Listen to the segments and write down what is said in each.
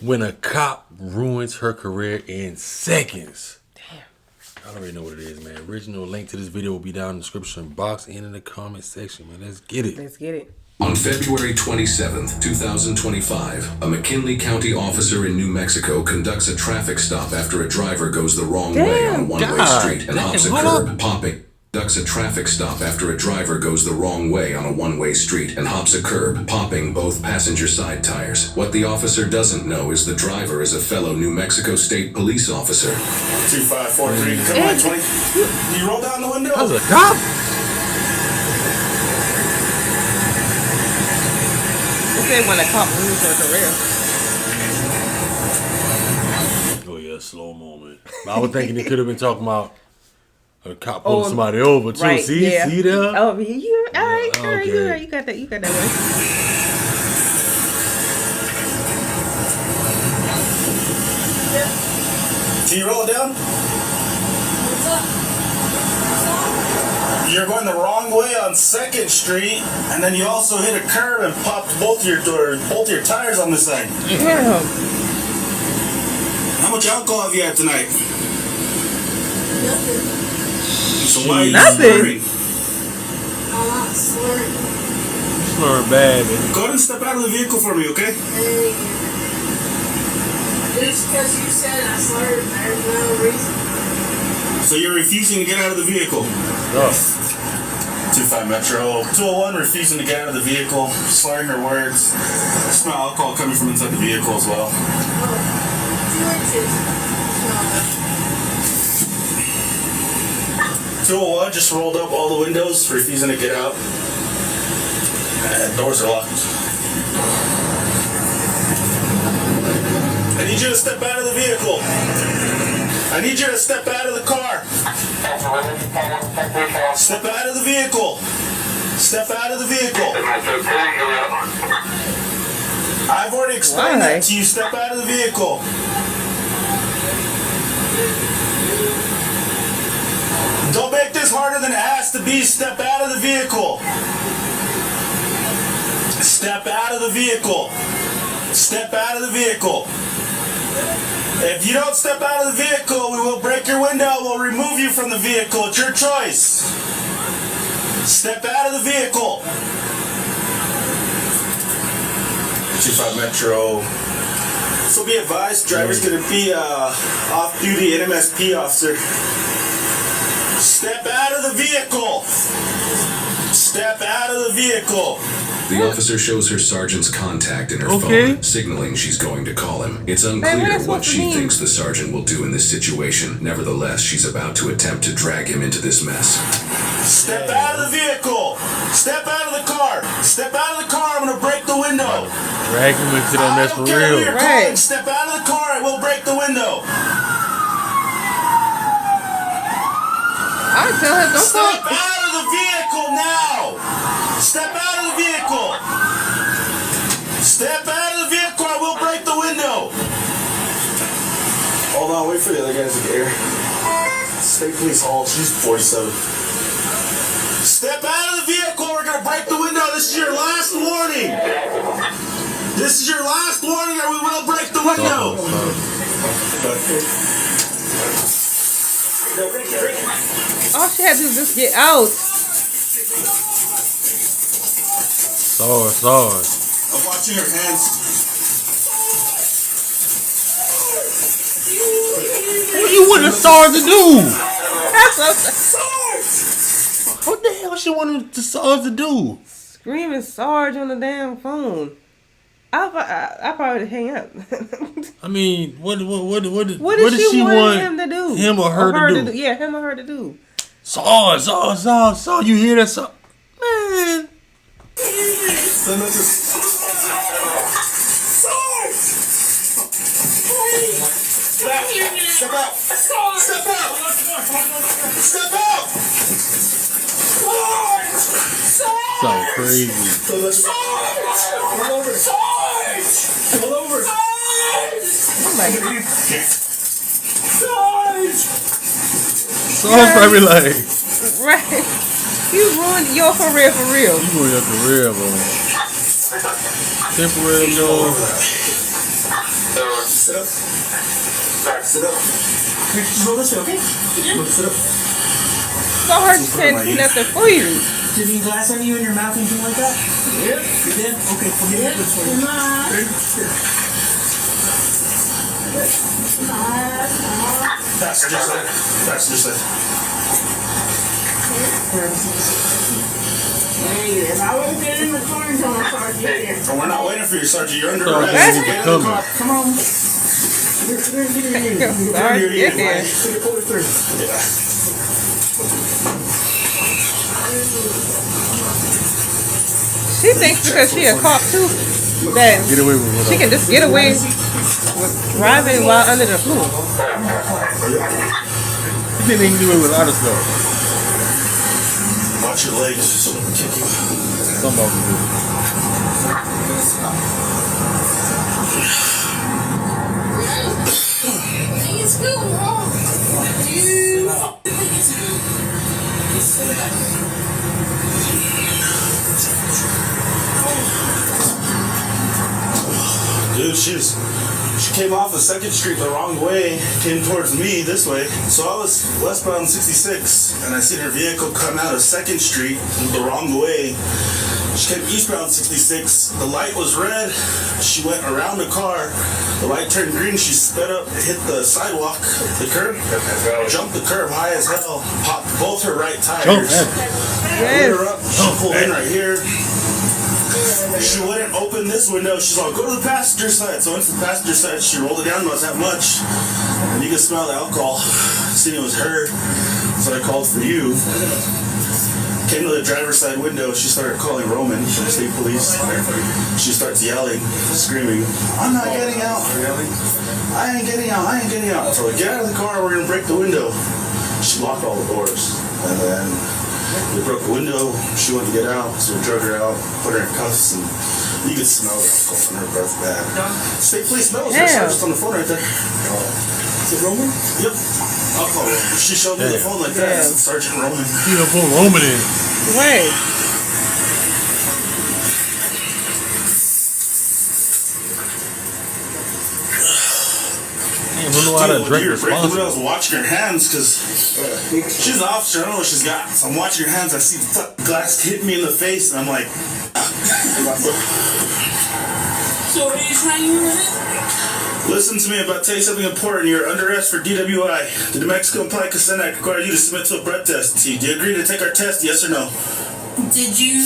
When a cop ruins her career in seconds. Damn. I already know what it is, man. Original link to this video will be down in the description box and in the comment section, man. Let's get it. Let's get it. On February 27th, 2025, a McKinley County officer in New Mexico conducts a traffic stop after a driver goes the wrong way on a one-way street and hops a curb, popping. Conducts a traffic stop after a driver goes the wrong way on a one-way street and hops a curb, popping both passenger side tires. What the officer doesn't know is the driver is a fellow New Mexico State police officer. 2543, come on, 20. You roll down the window. That was a cop? It said when a cop loses her career. Oh yeah, slow moment. I was thinking he could have been talking about a cop pulling somebody over too. Right, See there? Oh, you all right, okay. you got that one. Can you roll it down? What's up? You're going the wrong way on 2nd Street, and then you also hit a curb and popped both your tires on this thing. Damn. How much alcohol have you had tonight? Nothing. So why are you Nothing. slurring? I'm not slurring. Slurring bad, man. Go ahead and step out of the vehicle for me, okay? Hey. Just because you said I slurred, there's no reason. So you're refusing to get out of the vehicle. Oh. 25 Metro 201, refusing to get out of the vehicle, slurring her words. Smell alcohol coming from inside the vehicle as well. Oh. No. 201 just rolled up all the windows, refusing to get out. And doors are locked. I need you to step out of the vehicle. I need you to step out of the car. Step out of the vehicle. Step out of the vehicle. I've already explained that to you. Step out of the vehicle. Don't make this harder than it has to be. Step out of the vehicle. Step out of the vehicle. Step out of the vehicle. If you don't step out of the vehicle, we will break your window. We'll remove you from the vehicle. It's your choice. Step out of the vehicle. 25 Metro. So be advised, driver's going to be off-duty NMSP officer. Step out of the vehicle. Step out of the vehicle. The officer shows her sergeant's contact in her phone, signaling she's going to call him. It's unclear what she thinks the sergeant will do in this situation. Nevertheless, she's about to attempt to drag him into this mess. Step out of the vehicle. Step out of the car. Step out of the car. I'm going to break the window. Drag him into that mess for real. Right. Step out of the car. I will break the window. I tell him don't Step call. out of the vehicle now. Step out of the vehicle. Step out of the vehicle. I will break the window. Hold on. Wait for the other guys to get here. State Police Hall. She's 47. Step out of the vehicle. We're going to break the window. This is your last warning. This is your last warning or we will break the window. All she had to do is just get out. Sorry. I'm watching her hands. What do you want the SARS to do? That's What the hell she wanted the SARS to do? screaming Sarge on the damn phone. I probably hang up. I mean, what did she want him to do? Him or her to do? Yeah, him or her to do. SARS. You hear that? Man. Step out! Step out! Step out! So crazy. Come over. Come over. Oh my God. SARS probably like, Right. You ruined your career for real. you ruined your career, bro. Temporary, no. Sit up. Sit up. Here, just roll this way, okay? Look, sit up. So hard to say nothing for you. Did any glass on you in your mouth, anything like that? Yep. You did? Okay, we'll get this for you. Passenger side. Passenger side. If I wouldn't get in the car until my car get here. And we're not waiting for you, Sergeant. You're under Sergeant, arrest. he's Get in the coming. car. Come on. Sorry, get here. Pull it through. Yeah. She thinks because she a cop too that Get away with it. she can just get away with driving while under the influence. You think they can do it without us though? Watch your legs so they can kick you. Some of them do. It's going wrong. Dude, she came off the 2nd Street the wrong way, came towards me this way. So I was westbound 66, and I seen her vehicle come out of 2nd Street the wrong way. She came eastbound 66. The light was red. She went around the car. The light turned green. She sped up, hit the sidewalk, the curb, jumped the curb high as hell, popped both her right tires. Jump, Lit her up. She pulled in right here. She wouldn't open this window. She's like, go to the passenger side. So I went to the passenger side. She rolled it down, must have much. And you could smell the alcohol. Seen it was her. So I called for you. Came to the driver's side window. She started calling Roman from the state police. She starts yelling, screaming, I'm not getting out. I ain't getting out. I ain't getting out. So I get out of the car. We're going to break the window. She locked all the doors. And then we broke the window. She wanted to get out, so we drug her out, put her in cuffs, and you could smell the alcohol on her breath bad. State police knows her sergeant's on the phone right there. Is it Roman? Yep. Alcohol. She showed me the phone like that. It's Sergeant Roman. You don't put Roman in. Wait. I don't know how to drink You're breaking the responsibly. windows, watching her hands, because she's an officer. I don't know what she's got. So I'm watching her hands. I see the fucking glass hit me in the face, and I'm like, So are you trying to use it? listen to me. I'm about to tell you something important. You're under arrest for DWI. The New Mexico Implied Consent Act requires you to submit to a breath test. Do you agree to take our test, yes or no? Did you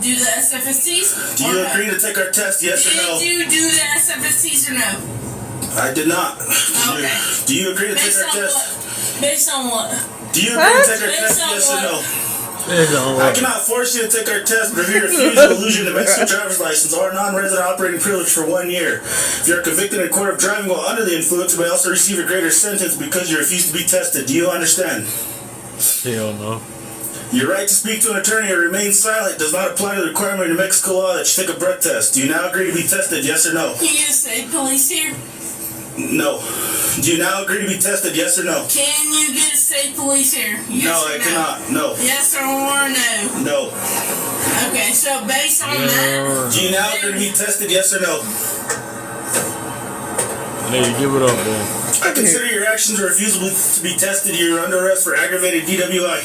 do the SFSTs? Do you agree to take our test, yes or no? Did you do the SFSTs or no? I did not. Okay. Do you agree to take Based our on test? what? Based on what? Do you agree to take our Based test, on yes or what? no? There's no I way. cannot force you to take our test, but if you refuse, you will lose your New Mexico driver's license or non-resident operating privilege for 1 year. If you are convicted in court of driving while under the influence, you may also receive a greater sentence because you refuse to be tested. Do you understand? Hell no. Your right to speak to an attorney or remain silent does not apply to the requirement in New Mexico law that you take a breath test. Do you now agree to be tested, yes or no? Can you get state police here? No. Do you now agree to be tested, yes or no? Can you get state police here? Yes No, or I cannot. No. Yes or no? No. Okay, so based on that, Do you now agree to be tested, yes or no? Lady, give it up, man. I consider your actions a refusal to be tested. You're under arrest for aggravated DWI.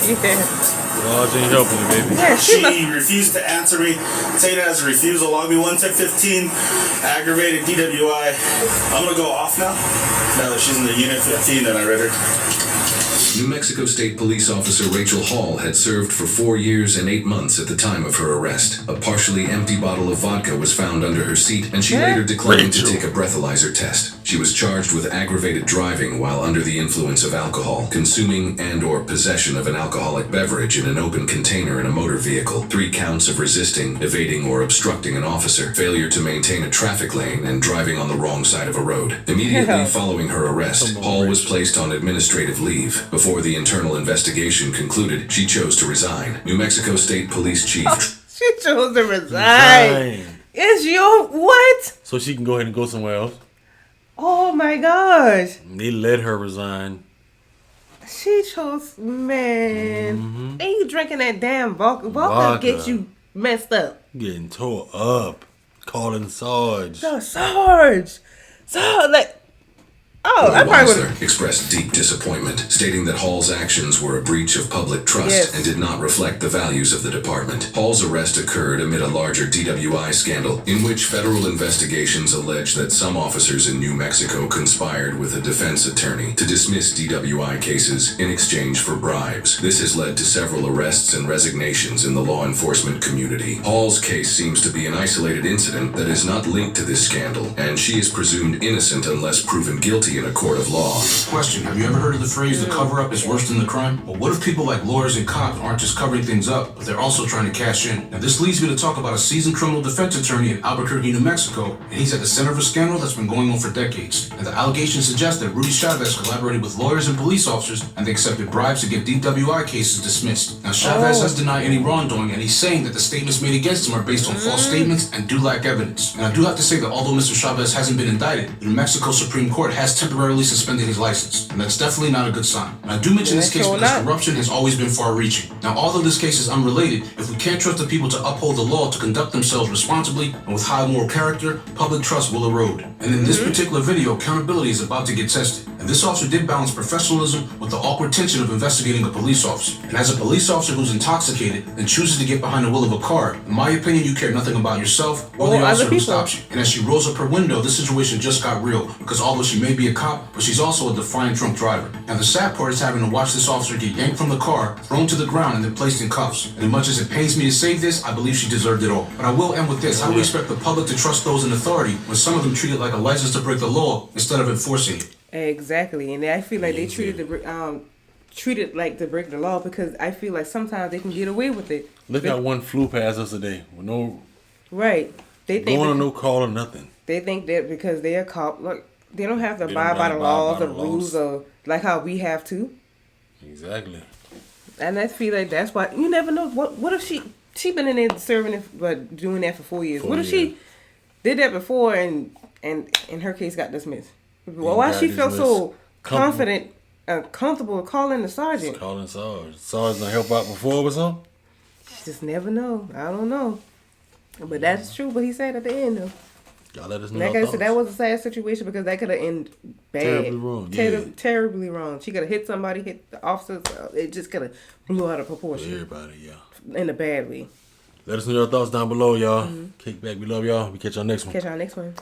Yeah. Lodge ain't helping you, baby. Yeah, she must. She refused to answer me. Take it as a refusal. Log me 11015, aggravated DWI. I'm gonna go off now. Now that she's in the unit 15 that I read her. New Mexico State Police Officer Rachel Hall had served for 4 years and 8 months at the time of her arrest. A partially empty bottle of vodka was found under her seat, and she later declined to take a breathalyzer test. She was charged with aggravated driving while under the influence of alcohol, consuming and/or possession of an alcoholic beverage in an open container in a motor vehicle, 3 counts of resisting, evading, or obstructing an officer, failure to maintain a traffic lane, and driving on the wrong side of a road. Immediately following her arrest, Hall was placed on administrative leave. Before the internal investigation concluded, she chose to resign. New Mexico State Police Chief. She chose to resign. It's your what? So she can go ahead and go somewhere else. Oh my gosh. They let her resign. She chose, man. Ain't you drinking that damn vodka? Vodka get you messed up. Getting tore up. Calling Sarge. So, Sarge, So like, I Roy probably would Weisler expressed deep disappointment, stating that Hall's actions were a breach of public trust and did not reflect the values of the department. Hall's arrest occurred amid a larger DWI scandal, in which federal investigations allege that some officers in New Mexico conspired with a defense attorney to dismiss DWI cases in exchange for bribes. This has led to several arrests and resignations in the law enforcement community. Hall's case seems to be an isolated incident that is not linked to this scandal, and she is presumed innocent unless proven guilty in a court of law. Question, have you ever heard of the phrase, the cover-up is worse than the crime? Well, what if people like lawyers and cops aren't just covering things up, but they're also trying to cash in? Now, this leads me to talk about a seasoned criminal defense attorney in Albuquerque, New Mexico, and he's at the center of a scandal that's been going on for decades. And the allegations suggest that Rudy Chavez collaborated with lawyers and police officers, and they accepted bribes to get DWI cases dismissed. Now, Chavez has denied any wrongdoing, and he's saying that the statements made against him are based on false statements and do lack evidence. And I do have to say that although Mr. Chavez hasn't been indicted, the New Mexico Supreme Court has temporarily suspended his license, and that's definitely not a good sign. And I do mention this case because corruption has always been far-reaching. Now, although this case is unrelated, if we can't trust the people to uphold the law to conduct themselves responsibly and with high moral character, public trust will erode. And in this particular video, accountability is about to get tested. And this officer did balance professionalism with the awkward tension of investigating a police officer. And as a police officer who's intoxicated and chooses to get behind the wheel of a car, in my opinion, you care nothing about yourself or the officer who stops you. And as she rolls up her window, this situation just got real, because although she may be a cop, but she's also a defiant drunk driver. Now the sad part is having to watch this officer get yanked from the car, thrown to the ground, and then placed in cuffs. And as much as it pains me to say this, I believe she deserved it all. But I will end with this. How do we expect the public to trust those in authority when some of them treat it like a license to break the law instead of enforcing it? Exactly, and I feel like they treated like to break the law, because I feel like sometimes they can get away with it. Look at one flew past us today with no They think going on no call or nothing. They think that because they're a cop, look, they don't have to abide by the laws or rules, or like how we have to. Exactly. And I feel like that's why you never know. What if she been in there serving it, but doing that for 4 years? What if she did that before and in her case got dismissed? Well, why she felt so confident, comfortable calling the sergeant? Calling Sarge. Sarge gonna help out before or something? You just never know. I don't know. But that's true. But he said at the end, though. Y'all let us know. Like I said, that was a sad situation, because that could have ended bad. Terribly wrong. Terribly wrong. She could have hit somebody, hit the officers. It just could have blew out of proportion. Everybody, yeah. In a bad way. Let us know your thoughts down below, y'all. Kick back. We love y'all. We catch y'all next one. Catch y'all next one.